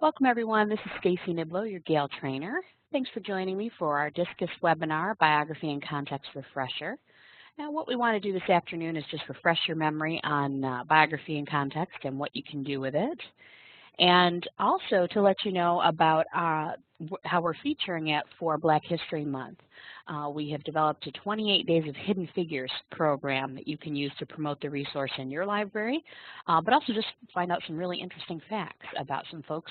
Welcome everyone, this is Stacey Knibloe, your Gale trainer. Thanks for joining me for our Discus webinar, Biography in Context Refresher. Now what we want to do this afternoon is just refresh your memory on biography in context and what you can do with it. And also to let you know about how we're featuring it for Black History Month. We have developed a 28 Days of Hidden Figures program that you can use to promote the resource in your library, but also just find out some really interesting facts about some folks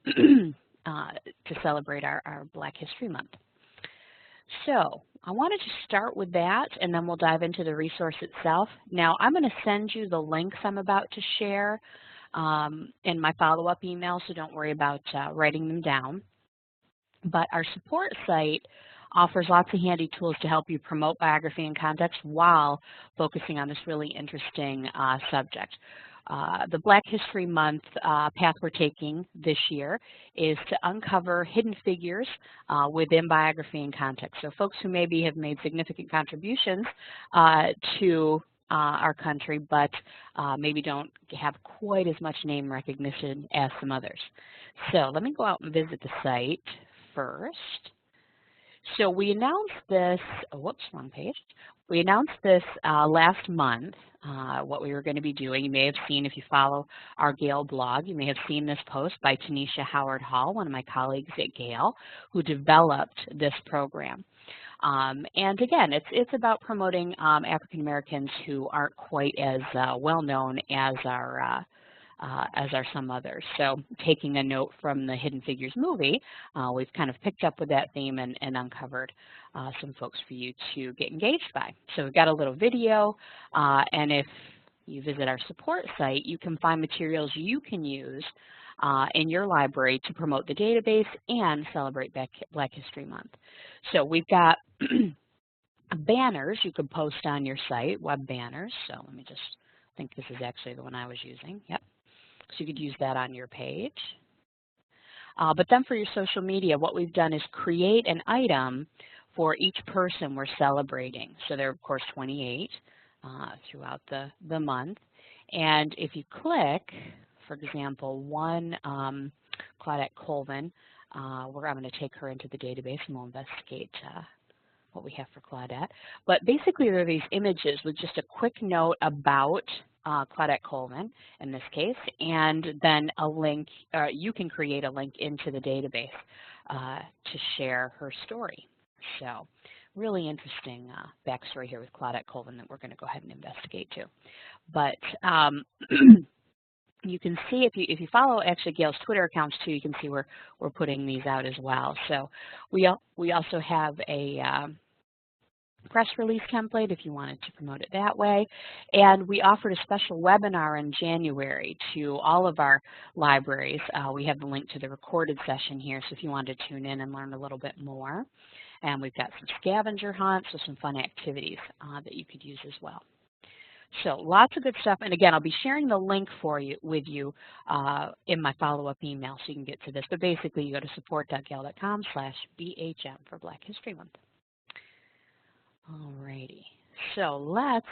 to celebrate our Black History Month. So I wanted to start with that, and then we'll dive into the resource itself. Now I'm going to send you the links I'm about to share in my follow-up email, so don't worry about writing them down. But our support site offers lots of handy tools to help you promote biography in context while focusing on this really interesting subject. The Black History Month path we're taking this year is to uncover hidden figures within biography in context. So folks who maybe have made significant contributions to our country, but maybe don't have quite as much name recognition as some others. So let me go out and visit the site first. So we announced this, whoops, wrong page. We announced this last month, what we were going to be doing. You may have seen, if you follow our Gale blog, you may have seen this post by Tanisha Howard Hall, one of my colleagues at Gale, who developed this program. And again, it's about promoting African Americans who aren't quite as well known as are some others. So taking a note from the Hidden Figures movie, we've kind of picked up with that theme and uncovered some folks for you to get engaged by. So we've got a little video, and if you visit our support site, you can find materials you can use in your library to promote the database and celebrate Black History Month. So we've got banners you could post on your site, web banners. So let me just think this is actually the one I was using. Yep. So you could use that on your page. But then for your social media, what we've done is create an item for each person we're celebrating. So there are, of course, 28 throughout the month. And if you click, for example, one Claudette Colvin, I'm going to take her into the database and we'll investigate what we have for Claudette. But basically there are these images with just a quick note about Claudette Colvin in this case, and then a link, you can create a link into the database to share her story. So really interesting backstory here with Claudette Colvin that we're going to go ahead and investigate too. But you can see if you follow actually Gale's Twitter accounts too, you can see we're putting these out as well. So we also have a press release template if you wanted to promote it that way. And we offered a special webinar in January to all of our libraries. We have the link to the recorded session here, so if you wanted to tune in and learn a little bit more. And we've got some scavenger hunts with some fun activities that you could use as well. So lots of good stuff, and again, I'll be sharing the link with you in my follow-up email so you can get to this. But basically, you go to support.gale.com/BHM for Black History Month. Alrighty, so let's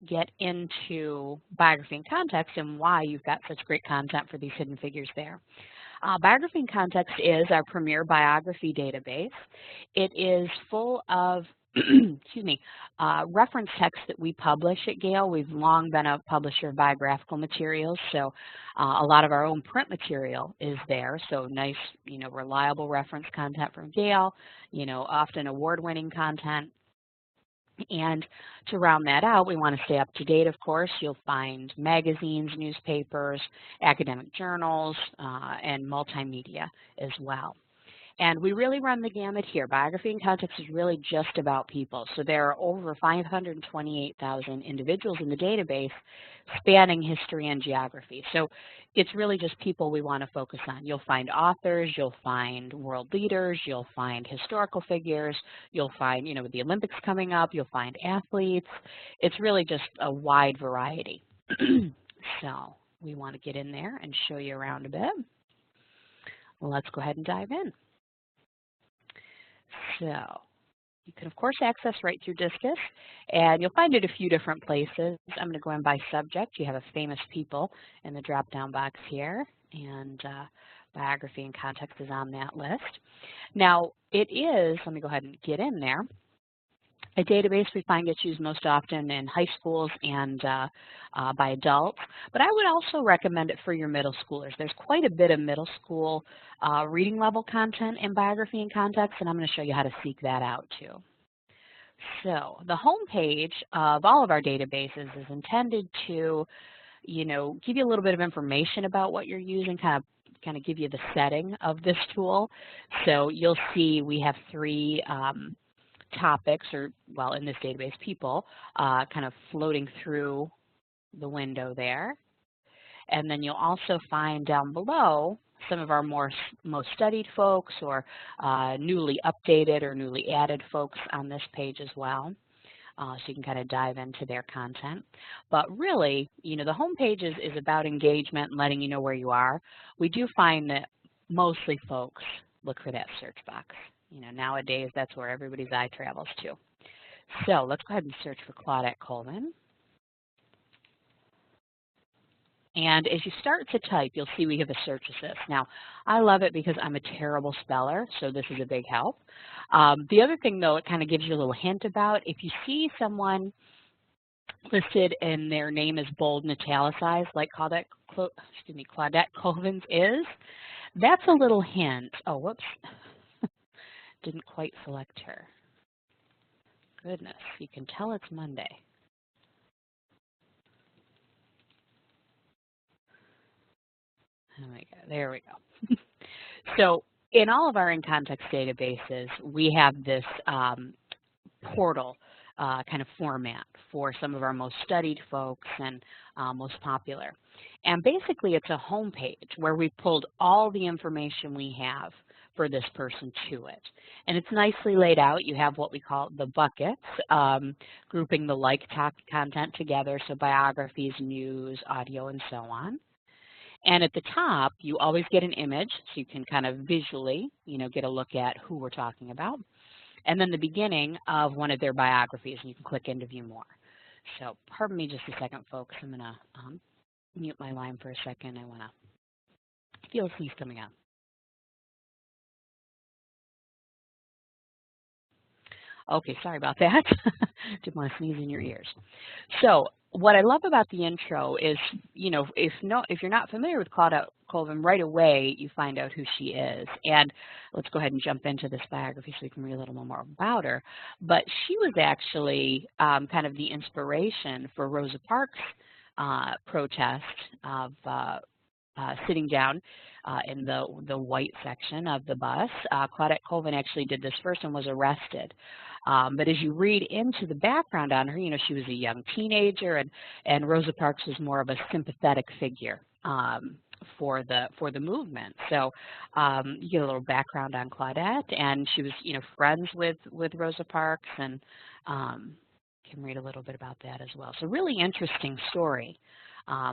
get into biography in context and why you've got such great content for these hidden figures there. Biography in Context is our premier biography database. It is full of excuse me, reference text that we publish at Gale. We've long been a publisher of biographical materials, so a lot of our own print material is there. So nice, reliable reference content from Gale, often award-winning content. And to round that out, we want to stay up to date, of course. You'll find magazines, newspapers, academic journals, and multimedia as well. And we really run the gamut here. Biography in Context is really just about people. So there are over 528,000 individuals in the database spanning history and geography. So it's really just people we want to focus on. You'll find authors, you'll find world leaders, you'll find historical figures, you'll find, with the Olympics coming up, you'll find athletes. It's really just a wide variety. So we want to get in there and show you around a bit. Well, let's go ahead and dive in. So You can, of course, access right through Discus, and you'll find it a few different places. I'm going to go in by subject. You have a famous people in the drop-down box here, and biography and context is on that list. Now, it is, let me go ahead and get in there, a database we find gets used most often in high schools and by adults, but I would also recommend it for your middle schoolers. There's quite a bit of middle school reading level content in biography and context, and I'm going to show you how to seek that out too. So the home page of all of our databases is intended to, give you a little bit of information about what you're using, kind of give you the setting of this tool. So you'll see we have three topics, or, well, in this database, people, kind of floating through the window there. And then you'll also find down below some of our most studied folks, or newly updated or newly added folks on this page as well. So you can kind of dive into their content. But really, the home page is about engagement and letting you know where you are. We do find that mostly folks look for that search box. Nowadays, that's where everybody's eye travels to. So let's go ahead and search for Claudette Colvin. And as you start to type, you'll see we have a search assist. Now, I love it because I'm a terrible speller, so this is a big help. The other thing, though, it kind of gives you a little hint about, if you see someone listed and their name is bold and italicized, like Claudette Colvin's is, that's a little hint. Oh, whoops. Didn't quite select her. Goodness, you can tell it's Monday. Oh my God, there we go. So in all of our in-context databases, we have this portal kind of format for some of our most studied folks and most popular. And basically it's a home page where we pulled all the information we have for this person to it. And it's nicely laid out. You have what we call the buckets, grouping the like content together, so biographies, news, audio, and so on. And at the top, you always get an image, so you can kind of visually, get a look at who we're talking about. And then the beginning of one of their biographies, and you can click into view more. So pardon me just a second, folks. I'm going to mute my line for a second. I want to feel a sneeze coming out. Okay, sorry about that. Didn't want to sneeze in your ears. So what I love about the intro is, if you're not familiar with Claudette Colvin, right away you find out who she is. And let's go ahead and jump into this biography so we can read a little more about her. But she was actually kind of the inspiration for Rosa Parks' protest of sitting down in the white section of the bus. Claudette Colvin actually did this first and was arrested. But as you read into the background on her, she was a young teenager, and Rosa Parks was more of a sympathetic figure for the movement. So you get a little background on Claudette, and she was friends with Rosa Parks, and can read a little bit about that as well. So really interesting story,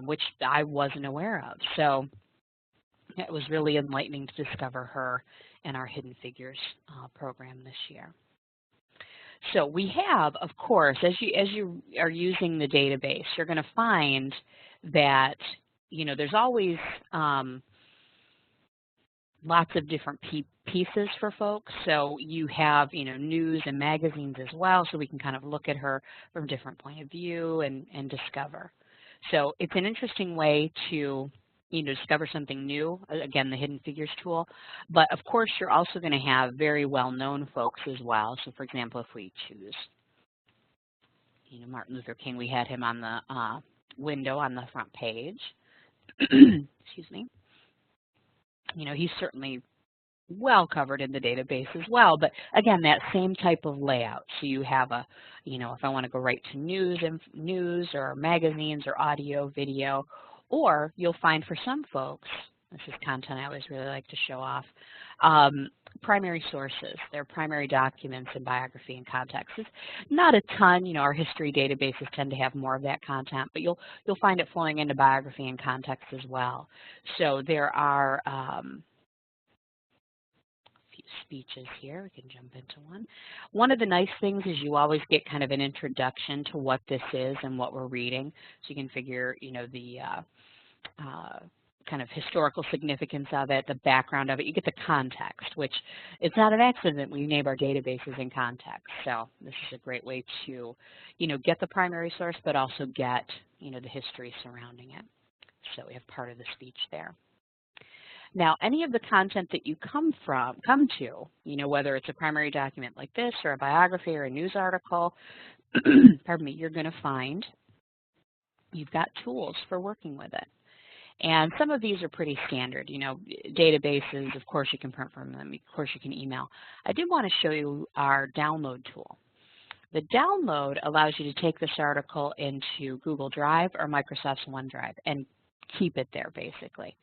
which I wasn't aware of. So it was really enlightening to discover her in our Hidden Figures program this year. So we have, of course, as you are using the database, you're going to find that there's always lots of different pieces for folks. So you have news and magazines as well, so we can kind of look at her from a different point of view and discover. So it's an interesting way to discover something new, again, the Hidden Figures tool. But of course, you're also going to have very well-known folks as well. So for example, if we choose, Martin Luther King, we had him on the window on the front page. Excuse me. He's certainly well covered in the database as well, but again, that same type of layout. So you have a, if I want to go right to news or magazines or audio, video, or you'll find for some folks, this is content I always really like to show off, primary sources, their primary documents in biography and context. It's not a ton, our history databases tend to have more of that content, but you'll find it flowing into biography and context as well. So there are a few speeches here. We can jump into one. One of the nice things is you always get kind of an introduction to what this is and what we're reading. So you can figure, the kind of historical significance of it, the background of it. You get the context, which it's not an accident we name our databases in context. So this is a great way to, get the primary source, but also get, the history surrounding it. So we have part of the speech there. Now, any of the content that you come to, whether it's a primary document like this or a biography or a news article, pardon me, you're going to find you've got tools for working with it. And some of these are pretty standard, databases, of course you can print from them, of course you can email. I did want to show you our download tool. The download allows you to take this article into Google Drive or Microsoft's OneDrive and keep it there basically.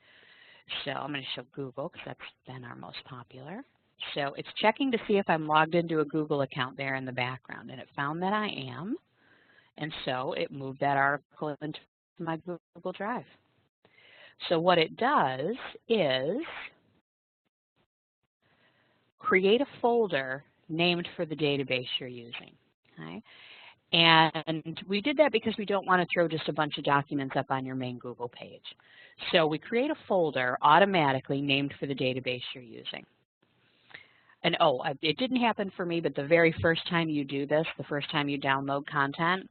So I'm going to show Google because that's been our most popular. So it's checking to see if I'm logged into a Google account there in the background, and it found that I am, and so it moved that article into my Google Drive. So what it does is create a folder named for the database you're using. Okay? And we did that because we don't want to throw just a bunch of documents up on your main Google page. So we create a folder automatically named for the database you're using. And it didn't happen for me, but the very first time you do this, the first time you download content,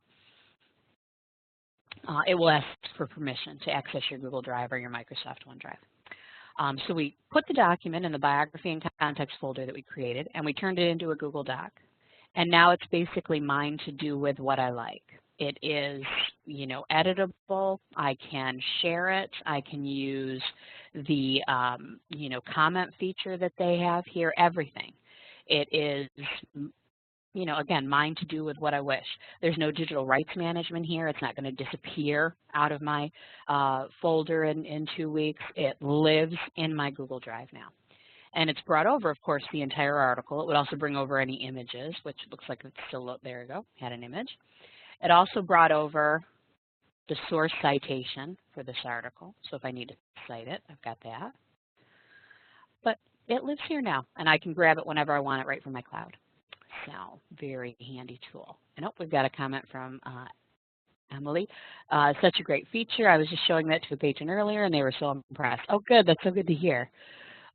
it will ask for permission to access your Google Drive or your Microsoft OneDrive. So we put the document in the Biography in Context folder that we created, and we turned it into a Google Doc. And now it's basically mine to do with what I like. It is, editable. I can share it. I can use the, comment feature that they have here, everything. It is, again, mine to do with what I wish. There's no digital rights management here. It's not going to disappear out of my folder in 2 weeks. It lives in my Google Drive now. And it's brought over, of course, the entire article. It would also bring over any images, which looks like it's still, there we go, had an image. It also brought over the source citation for this article. So if I need to cite it, I've got that. But it lives here now, and I can grab it whenever I want it right from my cloud. So very handy tool. And we've got a comment from Emily. Such a great feature. I was just showing that to a patron earlier, and they were so impressed. Oh, good. That's so good to hear.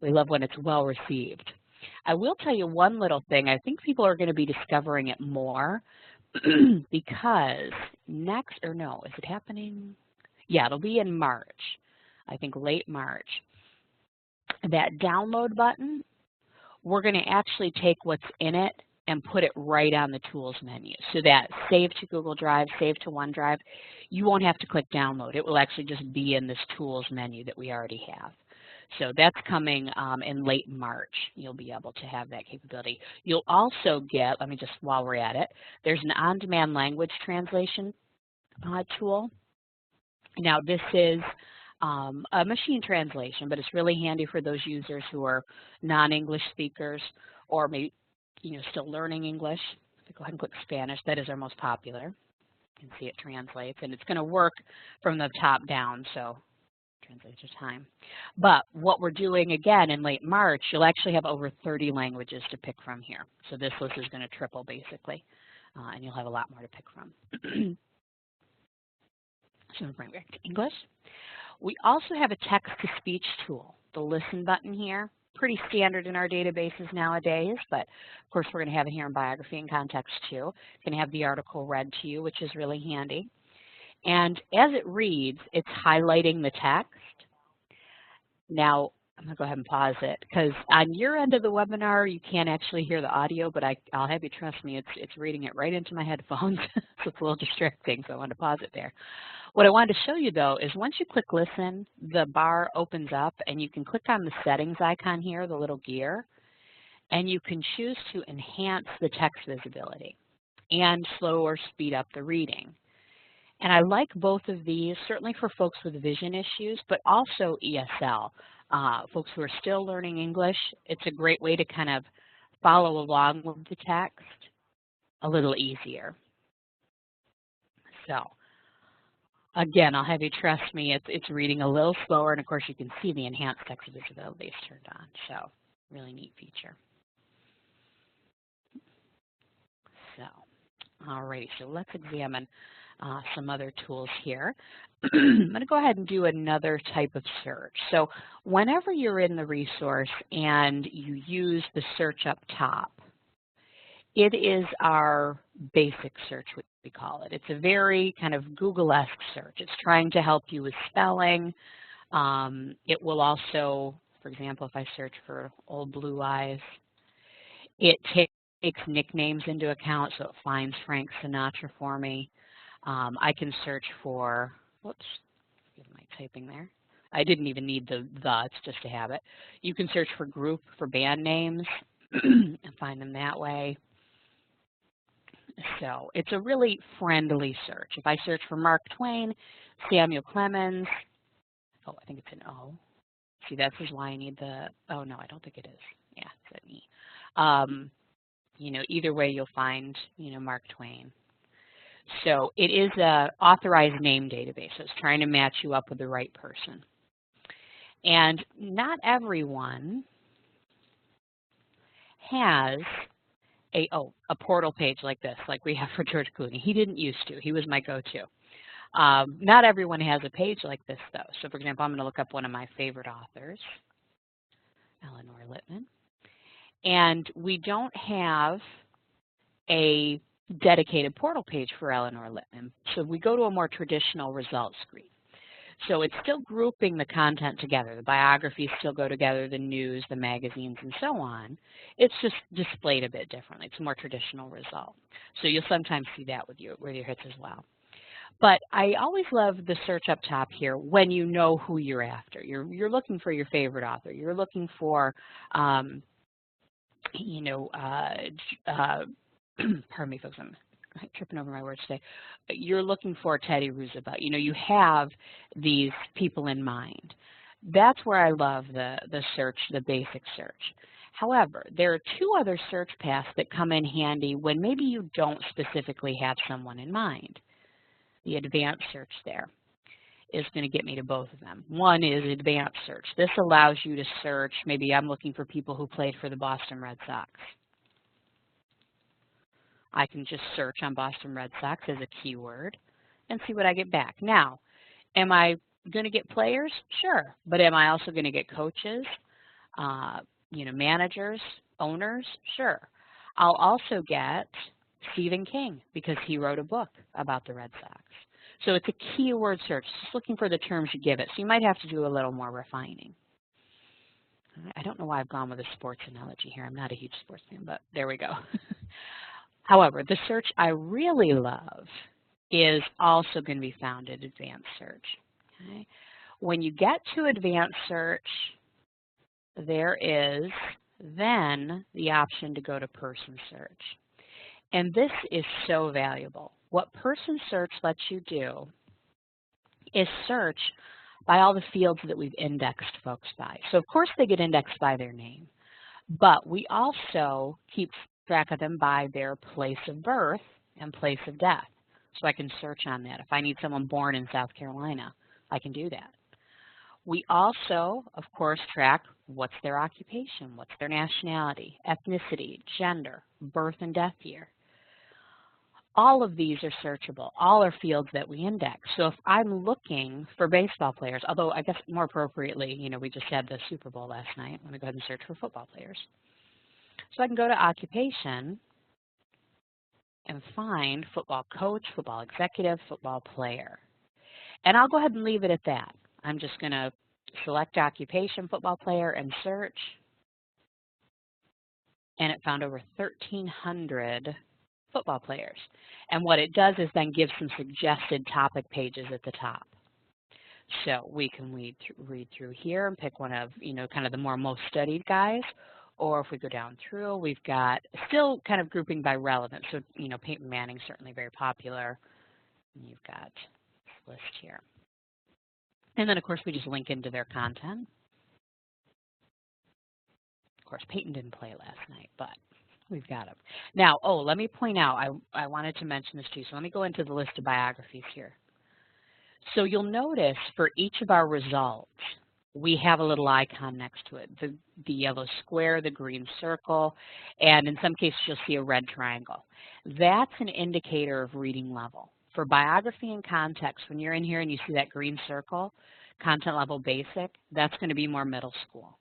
We love when it's well received. I will tell you one little thing. I think people are going to be discovering it more because is it happening? Yeah, it'll be in March. I think late March. That download button, we're going to actually take what's in it and put it right on the Tools menu. So that Save to Google Drive, Save to OneDrive, you won't have to click Download. It will actually just be in this Tools menu that we already have. So that's coming in late March. You'll be able to have that capability. You'll also get, while we're at it, there's an on-demand language translation tool. Now this is a machine translation, but it's really handy for those users who are non-English speakers or maybe still learning English. Go ahead and click Spanish. That is our most popular. You can see it translates, and it's going to work from the top down. So translates your time. But what we're doing again in late March, you'll actually have over 30 languages to pick from here. So this list is going to triple basically, and you'll have a lot more to pick from. So we'll bring it back to English. We also have a text-to-speech tool, the Listen button here. Pretty standard in our databases nowadays, but of course we're going to have it here in Biography in Context too. Going to have the article read to you, which is really handy. And as it reads, it's highlighting the text. Now, I'm going to go ahead and pause it because on your end of the webinar, you can't actually hear the audio, but I'll have you trust me, it's reading it right into my headphones, so it's a little distracting, so I want to pause it there. What I wanted to show you, though, is once you click Listen, the bar opens up, and you can click on the settings icon here, the little gear, and you can choose to enhance the text visibility and slow or speed up the reading. And I like both of these, certainly for folks with vision issues, but also ESL. Folks who are still learning English, it's a great way to kind of follow along with the text a little easier. So, again, I'll have you trust me, it's reading a little slower, and of course you can see the enhanced text visibility is turned on. So, really neat feature. So, alrighty, so let's examine some other tools here. I'm going to go ahead and do another type of search. So whenever you're in the resource and you use the search up top, it is our basic search, we call it. It's a very kind of Google-esque search. It's trying to help you with spelling. It will also, for example, if I search for Old Blue Eyes, it takes nicknames into account, so it finds Frank Sinatra for me. I can search for, whoops, forgive my typing there. I didn't even need the, it's just a habit. You can search for group, for band names, and find them that way. So it's a really friendly search. If I search for Mark Twain, Samuel Clemens, oh, I think it's an O. See, this is why I need the, oh no, I don't think it is. Yeah, it's an E. You know, either way you'll find, you know, Mark Twain. So it is an authorized name database. So it's trying to match you up with the right person. And not everyone has a portal page like this, like we have for George Clooney. He didn't used to. He was my go-to. Not everyone has a page like this, though. So, for example, I'm going to look up one of my favorite authors, Eleanor Littman. And we don't have a dedicated portal page for Eleanor Littman. So we go to a more traditional results screen. So it's still grouping the content together. The biographies still go together, the news, the magazines, and so on. It's just displayed a bit differently. It's a more traditional result. So you'll sometimes see that with your hits as well. But I always love the search up top here when you know who you're after. You're looking for your favorite author. You're looking for, you know, pardon me, folks, I'm tripping over my words today. You're looking for Teddy Roosevelt. You know, you have these people in mind. That's where I love the search, the basic search. However, there are two other search paths that come in handy when maybe you don't specifically have someone in mind. The advanced search there is going to get me to both of them. One is advanced search. This allows you to search, maybe I'm looking for people who played for the Boston Red Sox. I can just search on Boston Red Sox as a keyword and see what I get back. Now, am I going to get players? Sure. But am I also going to get coaches, you know, managers, owners? Sure. I'll also get Stephen King because he wrote a book about the Red Sox. So it's a keyword search, just looking for the terms you give it. So you might have to do a little more refining. I don't know why I've gone with a sports analogy here. I'm not a huge sports fan, but there we go. However, the search I really love is also going to be found in advanced search. Okay? When you get to advanced search, there is then the option to go to person search. And this is so valuable. What person search lets you do is search by all the fields that we've indexed folks by. So of course they get indexed by their name, but we also keep track of them by their place of birth and place of death. So I can search on that. If I need someone born in South Carolina, I can do that. We also, of course, track what's their occupation, what's their nationality, ethnicity, gender, birth and death year. All of these are searchable. All are fields that we index. So if I'm looking for baseball players, although I guess more appropriately, you know, we just had the Super Bowl last night. I'm going to go ahead and search for football players. So I can go to occupation and find football coach, football executive, football player. And I'll go ahead and leave it at that. I'm just going to select occupation, football player, and search. And it found over 1,300 football players. And what it does is then give some suggested topic pages at the top. So we can read through here and pick one of, you know, kind of the most studied guys. Or if we go down through, we've got still kind of grouping by relevance. So, you know, Peyton Manning certainly very popular. And you've got this list here. And then, of course, we just link into their content. Of course, Peyton didn't play last night, but we've got him. Now, let me point out, I wanted to mention this too. So let me go into the list of biographies here. So you'll notice for each of our results, we have a little icon next to it, the yellow square, the green circle, and in some cases you'll see a red triangle. That's an indicator of reading level. For biography and context, when you're in here and you see that green circle, content level basic, that's going to be more middle school.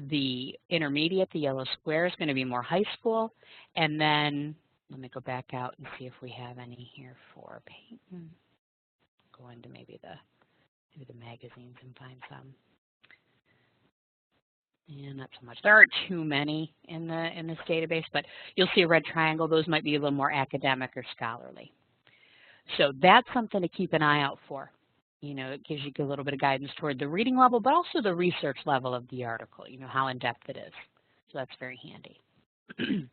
The intermediate, the yellow square, is going to be more high school. And then, let me go back out and see if we have any here for Peyton. Go into maybe the magazines and find some. And not so much. There aren't too many in this database, but you'll see a red triangle. Those might be a little more academic or scholarly. So that's something to keep an eye out for. You know, it gives you a little bit of guidance toward the reading level, but also the research level of the article, you know, how in-depth it is. So that's very handy.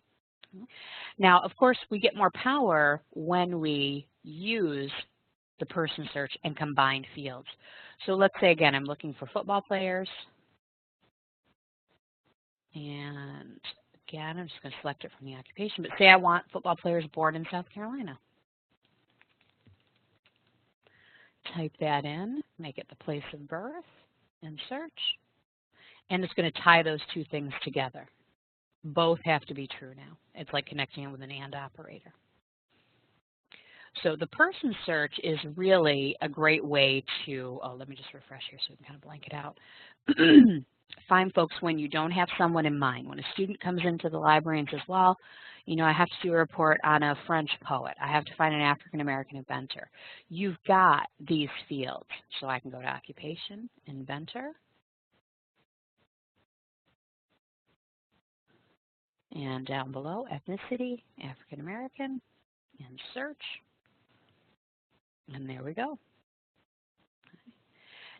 Now, of course, we get more power when we use the person search and combined fields. So let's say, again, I'm looking for football players. And again, I'm just going to select it from the occupation. But say I want football players born in South Carolina. Type that in, make it the place of birth, and search. And it's going to tie those two things together. Both have to be true now. It's like connecting it with an AND operator. So the person search is really a great way to, let me just refresh here so we can kind of blank it out. Find folks when you don't have someone in mind. When a student comes into the library and says, well, you know, I have to do a report on a French poet. I have to find an African-American inventor. You've got these fields. So I can go to occupation, inventor. And down below, ethnicity, African-American, and search. And there we go.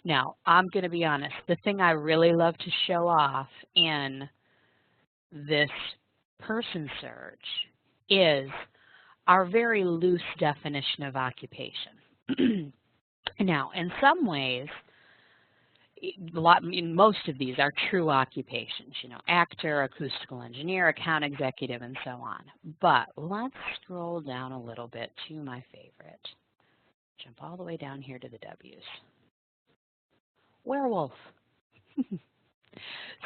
Now, I'm going to be honest. The thing I really love to show off in this person search is our very loose definition of occupation. Now, in some ways, most of these are true occupations, you know, actor, acoustical engineer, account executive, and so on. But let's scroll down a little bit to my favorite. Jump all the way down here to the W's. Werewolf.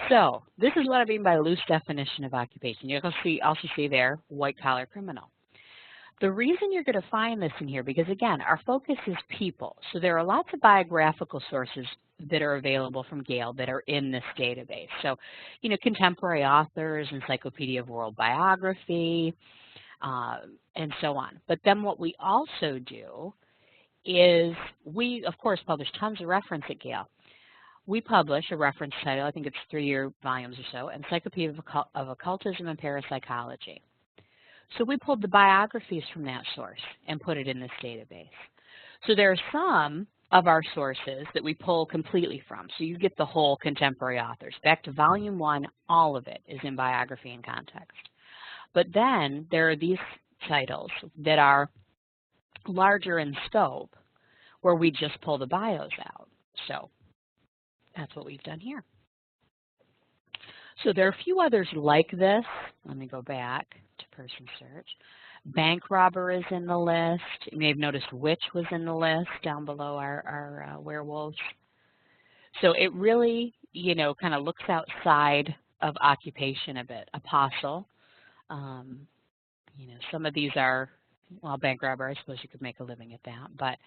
So this is what I mean by loose definition of occupation. You'll also see there, white-collar criminal. The reason you're going to find this in here, because again, our focus is people. So there are lots of biographical sources that are available from Gale that are in this database. So, you know, contemporary authors, Encyclopedia of World Biography, and so on. But then what we also do is we, of course, publish tons of reference at Gale. We publish a reference title, I think it's 3-year volumes or so, Encyclopedia of Occultism and Parapsychology. So we pulled the biographies from that source and put it in this database. So there are some of our sources that we pull completely from. So you get the whole contemporary authors. Back to volume 1, all of it is in Biography in Context. But then there are these titles that are larger in scope where we just pull the bios out. So that's what we've done here. So there are a few others like this. Let me go back to person search. Bank robber is in the list. You may have noticed witch was in the list down below our werewolves. So it really, you know, kind of looks outside of occupation a bit. Apostle. You know, some of these are, well, bank robber, I suppose you could make a living at that. But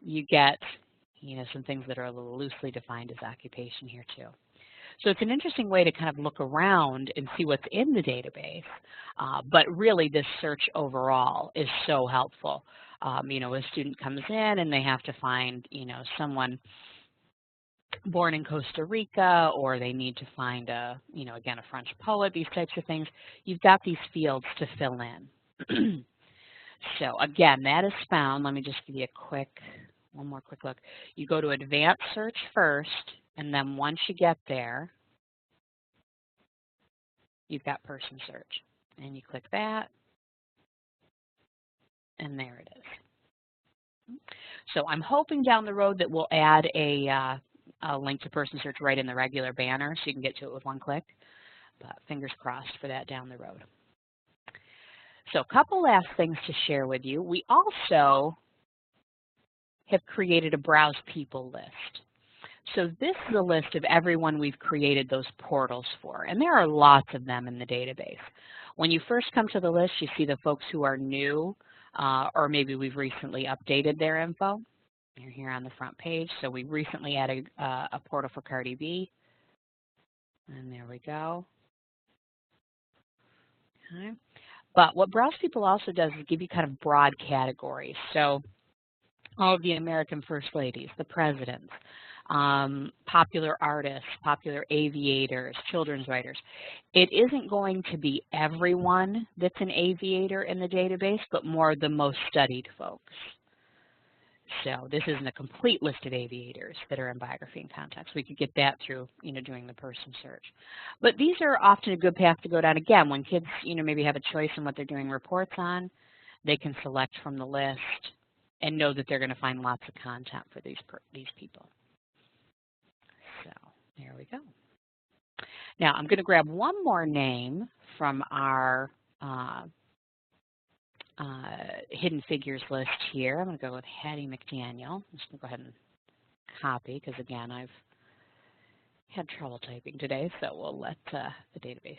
you get, you know, some things that are a little loosely defined as occupation here too. So it's an interesting way to kind of look around and see what's in the database. But really this search overall is so helpful. You know, a student comes in and they have to find, you know, someone born in Costa Rica, or they need to find a, you know, again, a French poet, these types of things. You've got these fields to fill in. So again, that is found. Let me just give you one more quick look. You go to advanced search first, and then once you get there, you've got person search. And you click that, and there it is. So I'm hoping down the road that we'll add a link to person search right in the regular banner so you can get to it with one click. But fingers crossed for that down the road. So a couple last things to share with you. We also have created a Browse People list. So this is a list of everyone we've created those portals for, and there are lots of them in the database. When you first come to the list, you see the folks who are new, or maybe we've recently updated their info. They're here on the front page. So we recently added a portal for Cardi B, and there we go. Okay. But what Browse People also does is give you kind of broad categories. So all of the American First Ladies, the presidents, popular artists, popular aviators, children's writers. It isn't going to be everyone that's an aviator in the database, but more the most studied folks. So this isn't a complete list of aviators that are in Biography in Context. We could get that through, doing the person search. But these are often a good path to go down. Again, when kids, maybe have a choice in what they're doing reports on, they can select from the list and know that they're going to find lots of content for these people. So there we go. Now I'm going to grab one more name from our Hidden Figures list here. I'm going to go with Hattie McDaniel. I'm just going to go ahead and copy because, again, I've had trouble typing today, so we'll let the database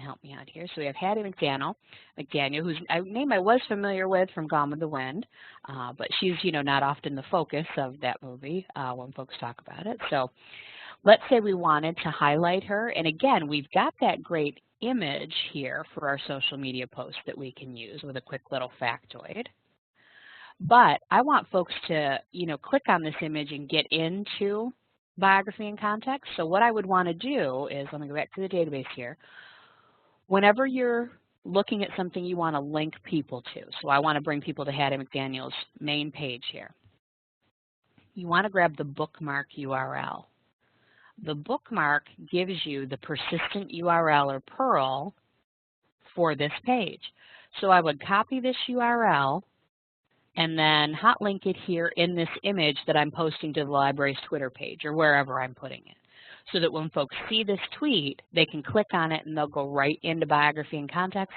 help me out here. So we have Hattie McDaniel, whose name I was familiar with from Gone with the Wind, but she's, not often the focus of that movie when folks talk about it. So let's say we wanted to highlight her, and again, we've got that great image here for our social media post that we can use with a quick little factoid. But I want folks to, click on this image and get into Biography in Context. So what I would want to do is, let me go back to the database here. Whenever you're looking at something you want to link people to, so I want to bring people to Hattie McDaniel's main page here, you want to grab the bookmark URL. The bookmark gives you the persistent URL or PURL for this page. So I would copy this URL and then hot link it here in this image that I'm posting to the library's Twitter page or wherever I'm putting it, so that when folks see this tweet, they can click on it and they'll go right into Biography in Context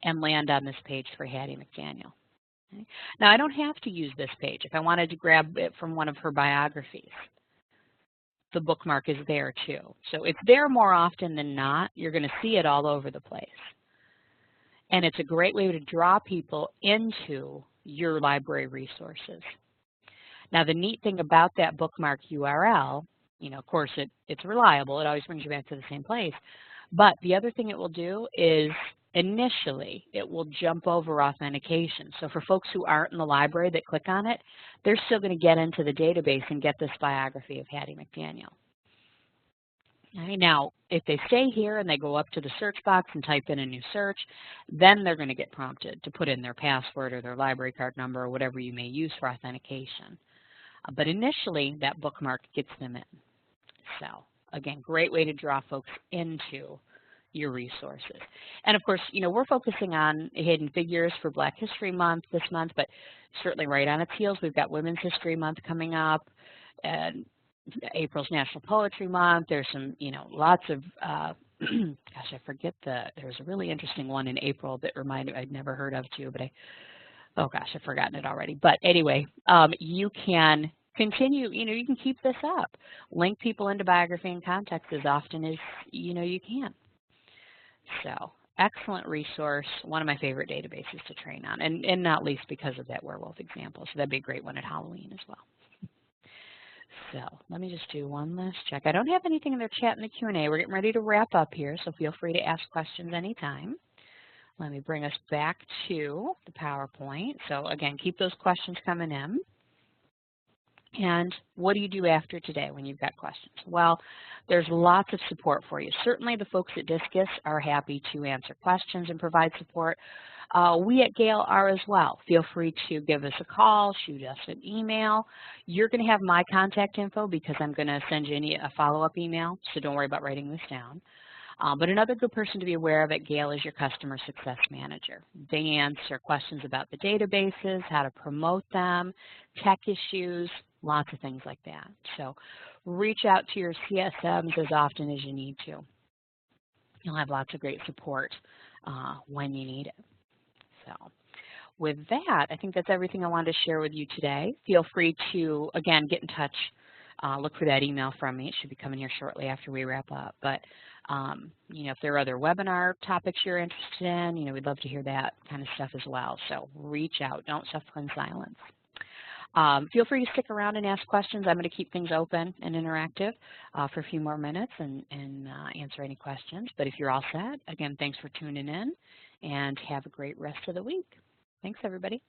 and land on this page for Hattie McDaniel. Okay. Now I don't have to use this page. If I wanted to grab it from one of her biographies, the bookmark is there too. So it's there more often than not. You're going to see it all over the place. And it's a great way to draw people into your library resources. Now the neat thing about that bookmark URL, of course it's reliable. It always brings you back to the same place. But the other thing it will do is initially it will jump over authentication. So for folks who aren't in the library that click on it, they're still going to get into the database and get this biography of Hattie McDaniel. Okay, now, if they stay here and they go up to the search box and type in a new search, then they're going to get prompted to put in their password or their library card number or whatever you may use for authentication. But initially, that bookmark gets them in. So, again, great way to draw folks into your resources. And of course, we're focusing on Hidden Figures for Black History Month this month, but certainly right on its heels, we've got Women's History Month coming up, and April's National Poetry Month. There's some, lots of, gosh, I forget there's a really interesting one in April that I'd never heard of too, but oh gosh, I've forgotten it already. But anyway, you can continue, you can keep this up. Link people into Biography in Context as often as, you can. So, excellent resource, one of my favorite databases to train on, and not least because of that werewolf example. So that'd be a great one at Halloween as well. So let me just do one last check. I don't have anything in their chat in the Q&A. We're getting ready to wrap up here, so feel free to ask questions anytime. Let me bring us back to the PowerPoint. So again, keep those questions coming in. And what do you do after today when you've got questions? Well, there's lots of support for you. Certainly the folks at Discus are happy to answer questions and provide support. We at Gale are as well. Feel free to give us a call, shoot us an email. You're going to have my contact info because I'm going to send you a follow-up email, so don't worry about writing this down. But another good person to be aware of at Gale is your Customer Success Manager. They answer questions about the databases, how to promote them, tech issues, lots of things like that. So reach out to your CSMs as often as you need to. You'll have lots of great support when you need it. So with that, I think that's everything I wanted to share with you today. Feel free to, again, get in touch look for that email from me. It should be coming here shortly after we wrap up. But, if there are other webinar topics you're interested in, we'd love to hear that kind of stuff as well. So reach out. Don't suffer in silence. Feel free to stick around and ask questions. I'm going to keep things open and interactive for a few more minutes and answer any questions. But if you're all set, again, thanks for tuning in, and have a great rest of the week. Thanks, everybody.